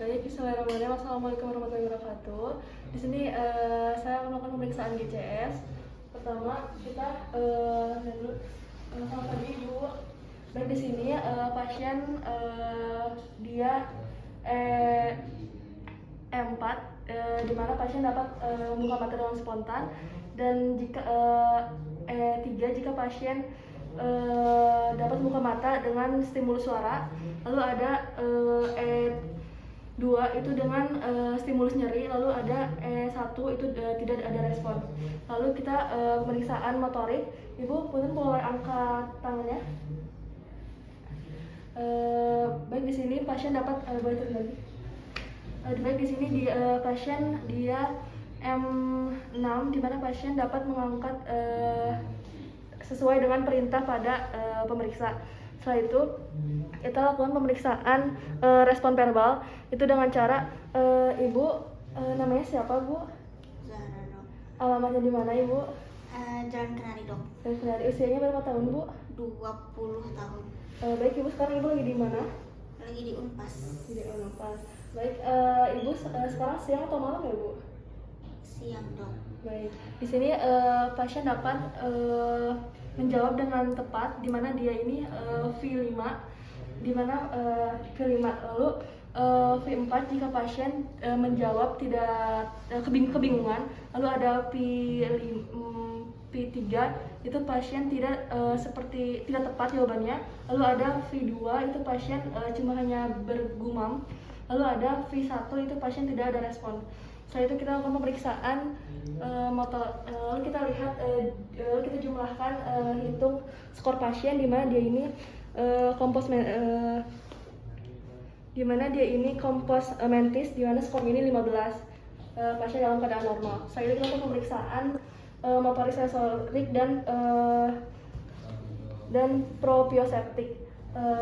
Baik, bismillahirrahmanirrahim. Assalamualaikum warahmatullahi wabarakatuh. Di sini saya akan melakukan pemeriksaan GCS. Pertama, kita selamat pagi Ibu. Baik, di sini pasien dia E4, di mana pasien dapat membuka mata dengan spontan, dan jika E3 jika pasien dapat membuka mata dengan stimulus suara. Lalu ada E2 itu dengan stimulus nyeri, lalu ada E1 itu tidak ada respon. Lalu kita pemeriksaan motorik. Ibu punten boleh angkat tangannya. Baik, di sini pasien dapat boleh turun lagi. Baik, di sini pasien dia M6, di mana pasien dapat mengangkat sesuai dengan perintah pada pemeriksa. Setelah itu kita lakukan pemeriksaan respon verbal itu dengan cara Ibu namanya siapa, Bu? Zahra, dok. Alamatnya di mana, Ibu? Jalan Kenari, dok. Dan dari usianya berapa tahun, Bu? 20 tahun. Baik, Ibu, sekarang Ibu lagi di mana? Lagi di Unpas. Di Unpas. Baik, Ibu sekarang siang atau malam ya, Bu? Siang, dok. Baik, di sini pasien dapat menjawab dengan tepat, di mana dia ini V5, di mana V5. Lalu V4 jika pasien menjawab tidak kebingungan. Lalu ada P3 itu pasien tidak tidak tepat jawabannya. Lalu ada V2 itu pasien cuma hanya bergumam. Lalu ada V1 itu pasien tidak ada respon. Setelah itu kita lakukan pemeriksaan motor. Lalu kita lihat, lalu kita jumlahkan, hitung skor pasien, di mana dia ini kompos mentis, di mana skor ini 15. Pasien dalam keadaan normal. Setelah itu kita lakukan pemeriksaan motorik sensorik dan proprioseptik.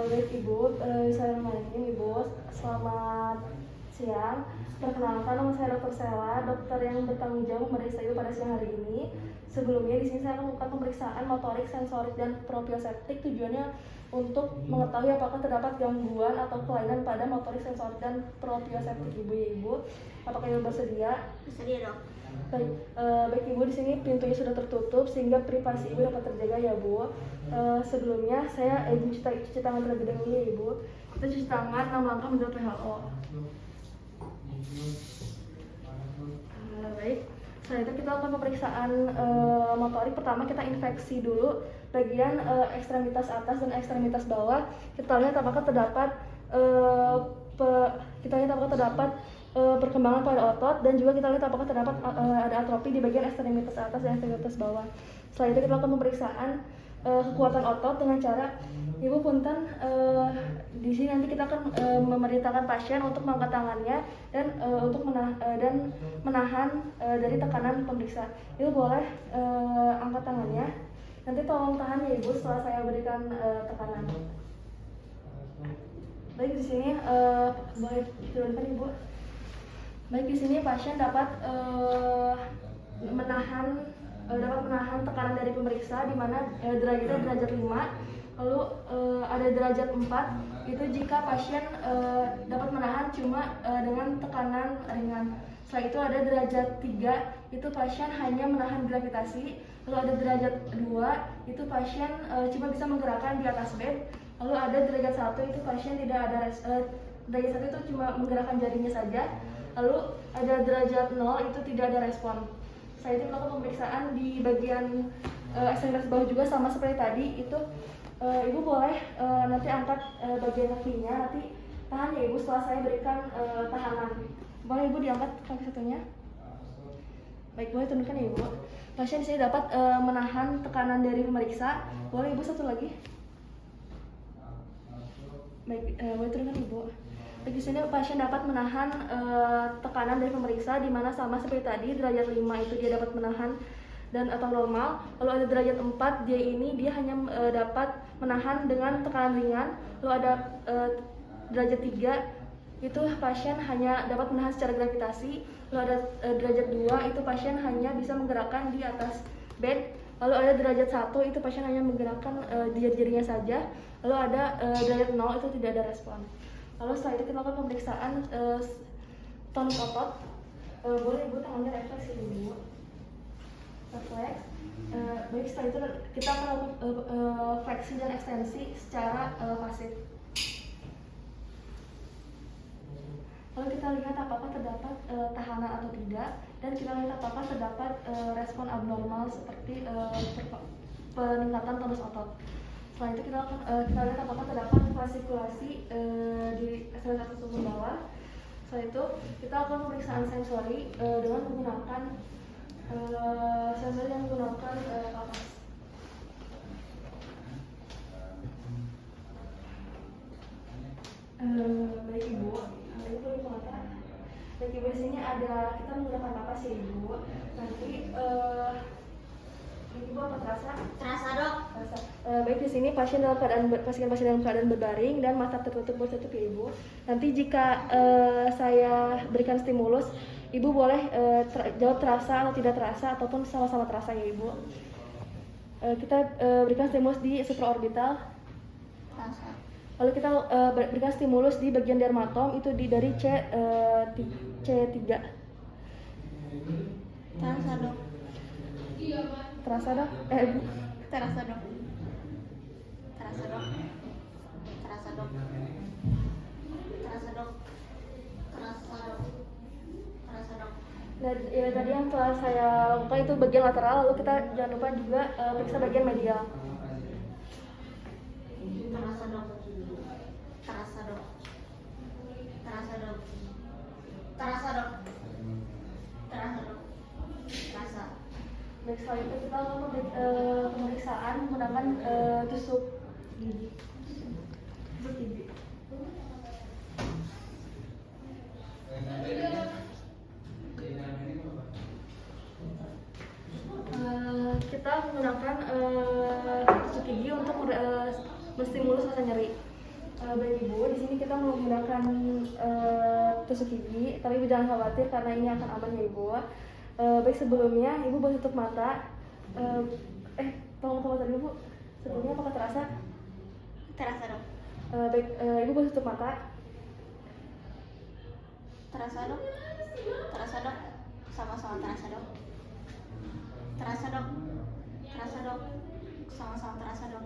Baik, Ibu, saya namanya Ibu. Selamat siang. Perkenalkan, nama saya Dr. Sela, dokter yang bertanggung jawab memeriksa Ibu pada siang hari ini. Sebelumnya di sini saya akan melakukan pemeriksaan motorik, sensorik, dan proprioseptik. Tujuannya untuk mengetahui apakah terdapat gangguan atau kelainan pada motorik, sensorik, dan proprioseptik Ibu, ya Ibu. Apakah Ibu bersedia? Bersedia, dok. Baik, baik Ibu, di sini pintunya sudah tertutup sehingga privasi Ibu dapat terjaga, ya Bu. Sebelumnya saya Ibu cuci tangan terlebih dahulu, ya Ibu. Kita cuci tangan 6 langkah menurut WHO. Baik, setelah itu kita lakukan pemeriksaan motorik. Pertama kita infeksi dulu bagian ekstremitas atas dan ekstremitas bawah. Kita lihat apakah terdapat perkembangan pada otot, dan juga kita lihat apakah terdapat ada atrofi di bagian ekstremitas atas dan ekstremitas bawah. Setelah itu kita lakukan pemeriksaan kekuatan otot dengan cara Ibu punten, di sini nanti kita akan memerintahkan pasien untuk mengangkat tangannya dan untuk menahan dari tekanan pemeriksa. Ibu boleh angkat tangannya. Nanti tolong tahan, ya Ibu, setelah saya berikan tekanan. Baik, di sini boleh diturunkan, Ibu. Baik, di sini pasien dapat menahan tekanan dari pemeriksa, di mana derajatnya derajat 5. Lalu ada derajat 4, itu jika pasien dapat menahan cuma dengan tekanan ringan. Setelah itu ada derajat 3, itu pasien hanya menahan gravitasi. Lalu ada derajat 2, itu pasien cuma bisa menggerakkan di atas bed. Lalu ada derajat 1, itu pasien tidak ada derajat 1 itu cuma menggerakkan jarinya saja. Lalu ada derajat 0, itu tidak ada respon. Saya itu melakukan pemeriksaan di bagian ekstremitas bawah juga sama seperti tadi. Itu Ibu boleh nanti angkat bagian kakinya, nanti tahan, ya Ibu, setelah saya berikan tahanan. Boleh Ibu diangkat kaki satunya. Baik, boleh turunkan, ya Ibu. Pasien di sini dapat menahan tekanan dari pemeriksa. Boleh Ibu satu lagi. Baik, boleh turunkan, Ibu. Baik, di sini pasien dapat menahan tekanan dari pemeriksa, di mana sama seperti tadi, derajat 5 itu dia dapat menahan dan atau normal. Lalu ada derajat 4, dia hanya dapat menahan dengan tekanan ringan. Lalu ada derajat 3, itu pasien hanya dapat menahan secara gravitasi. Lalu ada derajat 2, itu pasien hanya bisa menggerakkan di atas bed. Lalu ada derajat 1, itu pasien hanya menggerakkan jari-jarinya saja. Lalu ada derajat 0, itu tidak ada respon. Lalu setelah itu kita lakukan pemeriksaan tonus otot. Boleh ibu tangannya refleks ya ibu. Refleks. Baik, setelah itu kita akan lakukan fleksi dan ekstensi secara pasif. Lalu kita lihat apakah terdapat tahanan atau tidak, dan kita lihat apakah terdapat respon abnormal seperti peningkatan tonus otot. Setelah itu kita lihat apakah terdapat fascikulasi di salah satu sumber bawah. Setelah itu kita lakukan pemeriksaan sensori dengan menggunakan sensor yang menggunakan kapas. Baik ibu, ibu boleh mengatakan. Baik ibu, di sini ada kita menggunakan kapas ya ibu. Nanti ibu apa terasa? Terasa dok. Terasa. Baik, di sini pasien dalam keadaan berbaring dan mata tertutup ya ibu. Nanti jika saya berikan stimulus, ibu boleh jawab terasa atau tidak terasa ataupun sama-sama terasa ya ibu. Kita berikan stimulus di supraorbital. Terasa. Lalu kita berikan stimulus di bagian dermatom itu dari C3. Terasa dok. Terasa dok? Ibu. Terasa dok. Terasa dok. Terasa dok. Terasa dok. Terasa dok. Terasa dok. Nah, ya, tadi yang telah saya lakukan itu bagian lateral, lalu kita jangan lupa juga periksa bagian medial. Terasa dok. Terasa dok. Terasa dok. Terasa dok. Terasa dok. Terasa. Baik, setelah itu kita lakukan pemeriksaan menggunakan tusuk gigi. Tusuk gigi. Kita menggunakan tusuk gigi untuk menstimulus rasa nyeri. Baik ibu, di sini kita menggunakan tusuk gigi, tapi ibu jangan khawatir karena ini akan aman ya ibu. Baik, sebelumnya ibu boleh tutup mata. Tolong buka mata dulu bu. Sebelumnya apakah terasa? Terasa dok. Baik, ibu boleh tutup mata. Terasa dok. Terasa dok. Sama-sama terasa dok. Terasa dok. Terasa dok. Sama-sama terasa dok.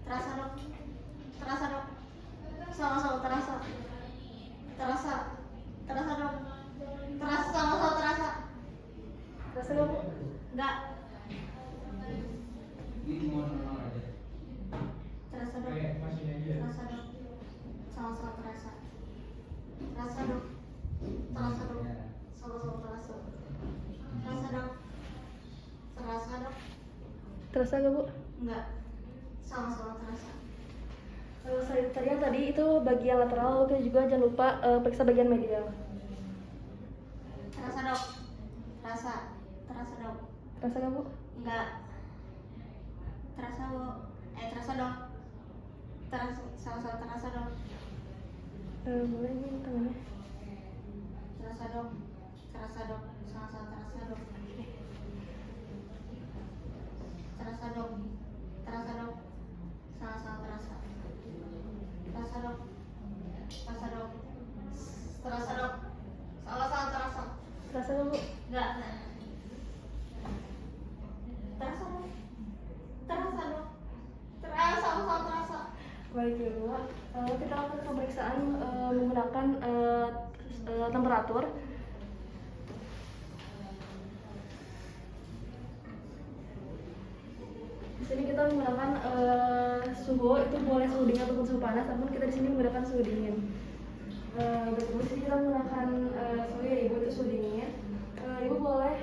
Terasa dok. Terasa dok. Sama-sama terasa. Terasa. Terasa dok. Terasa, sama-sama terasa. Terasa nggak bu? Enggak. Terasa dok. Terasa dok. Sama-sama terasa. Terasa dok. Terasa dok. Sama-sama terasa. Terasa dok. Terasa dok. Terasa nggak bu? Enggak. Sama-sama terasa. Tadi itu bagian lateral, lalu kita juga jangan lupa periksa bagian medial. Terasa dok. Terasa. Terasa dok. Terasa nggak bu? Enggak. Terasa bu. Terasa dok. Terasa. Sama-sama terasa dok. Boleh ini tangannya. Terasa dok. Terasa dok. Sama-sama terasa dok. Terasa dok. Terasa dok. Sama-sama terasa. Terasa dok. Terasa dok. Terasa dok. Sama-sama terasa. Terasa nggak bu? Enggak. Terasa dok. Terasa dok. Terasa, sama-sama terasa. Baik ya bu. Kita lakukan pemeriksaan menggunakan temperatur. Di sini kita menggunakan suhu, itu boleh suhu dingin ataupun suhu panas, namun kita di sini menggunakan suhu dingin. Betul, di sini kita menggunakan suhu ya ibu, itu suhu dingin. Ibu boleh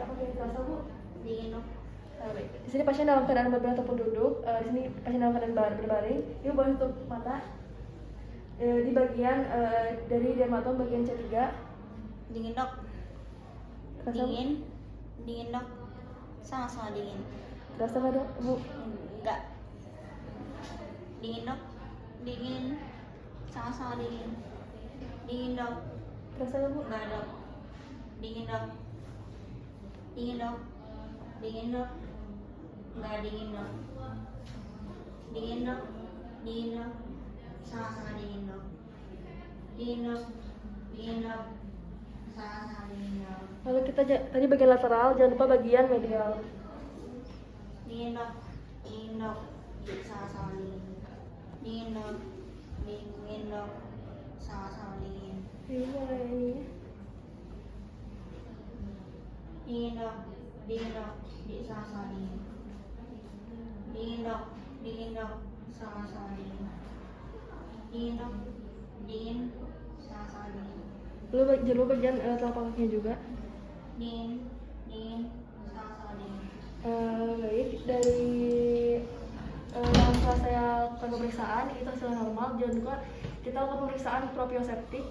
apa yang terasa bu? Dingin dok. Baik. Di sini pasien dalam keadaan berbaring ataupun duduk. Di sini pasien dalam keadaan berbaring. Ibu boleh tutup mata. Di bagian dari dermatom bagian C3. Dingin dok. Terasa, Bu? Dingin. Dingin dok. Sama-sama dingin. Terasa nggak dok, bu? Enggak. Dingin dok. Dingin. Sama-sama dingin. Dingin dok. Terasa nggak bu? Enggak dok. Dingin dok. Dingin dok. Dingin dok. Enggak dingin dok. Dingin dok. Dingin dok. Sama-sama dingin dok. Dingin dok. Dingin dok. Sama-sama dingin dok. Lalu kita tadi bagian lateral, jangan lupa bagian medial. Dingin dok. Dingin dok. Sama-sama dingin. Dingin dok. Dingin dok. Sama-sama dingin. Ini mulai ini. Dingin dok. Dingin dok. Sama-sama dingin. Dingin dok. Dingin dok. Sama-sama dingin. Dingin dok. Dingin. Sama-sama dingin. Lalu jangan lupa bagian telapak kakinya juga. Dingin. Dingin. Sama-sama dingin. Baik, dari yang setelah saya lakukan pemeriksaan itu hasilnya normal. Jangan lupa kita lakukan pemeriksaan proprioseptik.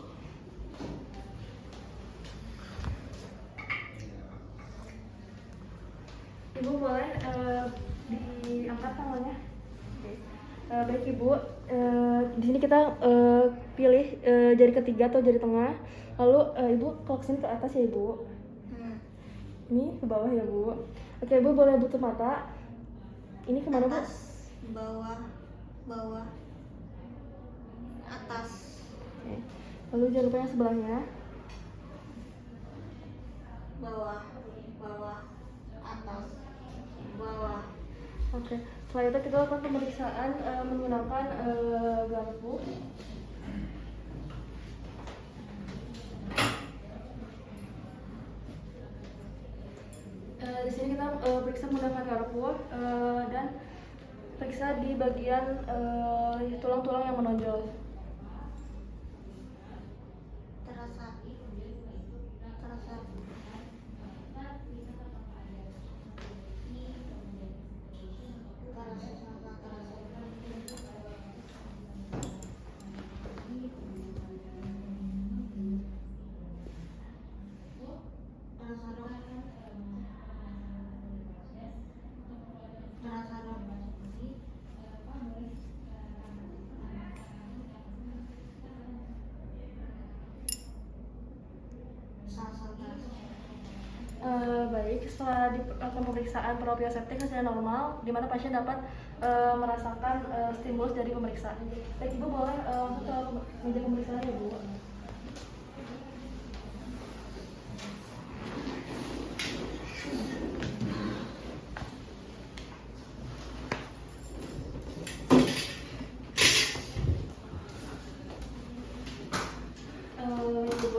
Ibu boleh diangkat tangannya. Oke. Baik Ibu, di sini kita pilih jari ketiga atau jari tengah. Lalu Ibu kelok sini ke atas ya Ibu. Ini ke bawah ya Bu. Oke Ibu boleh tutup mata. Ini kemana Bu? Atas, bawah, bawah, atas. Oke. Lalu jangan lupa yang sebelahnya. Bawah, bawah, atas, bawah. Oke. Setelah itu kita lakukan pemeriksaan menggunakan garpu. Di sini kita periksa menggunakan garpu dan periksa di bagian tulang-tulang yang menonjol. Terasa, terasa. Baik, setelah dilakukan pemeriksaan proprioseptik hasilnya normal, di mana pasien dapat merasakan stimulus dari pemeriksaan. Baik, Ibu boleh langsung ke meja pemeriksaan ya Bu.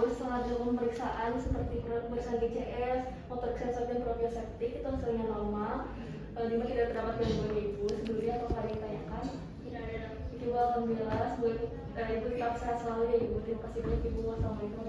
Setelah dilakukan pemeriksaan seperti pemeriksaan GCS, motorik sensor dan proprioseptik itu hasilnya normal. Di mana tidak terdapat gangguan Ibu sebelumnya atau ada yang ditanyakan? Tidak ada. Ibu alhamdulillah, Ibu tetap sehat selalu ya Ibu. Terima kasih banyak Ibu. Wassalamualaikum.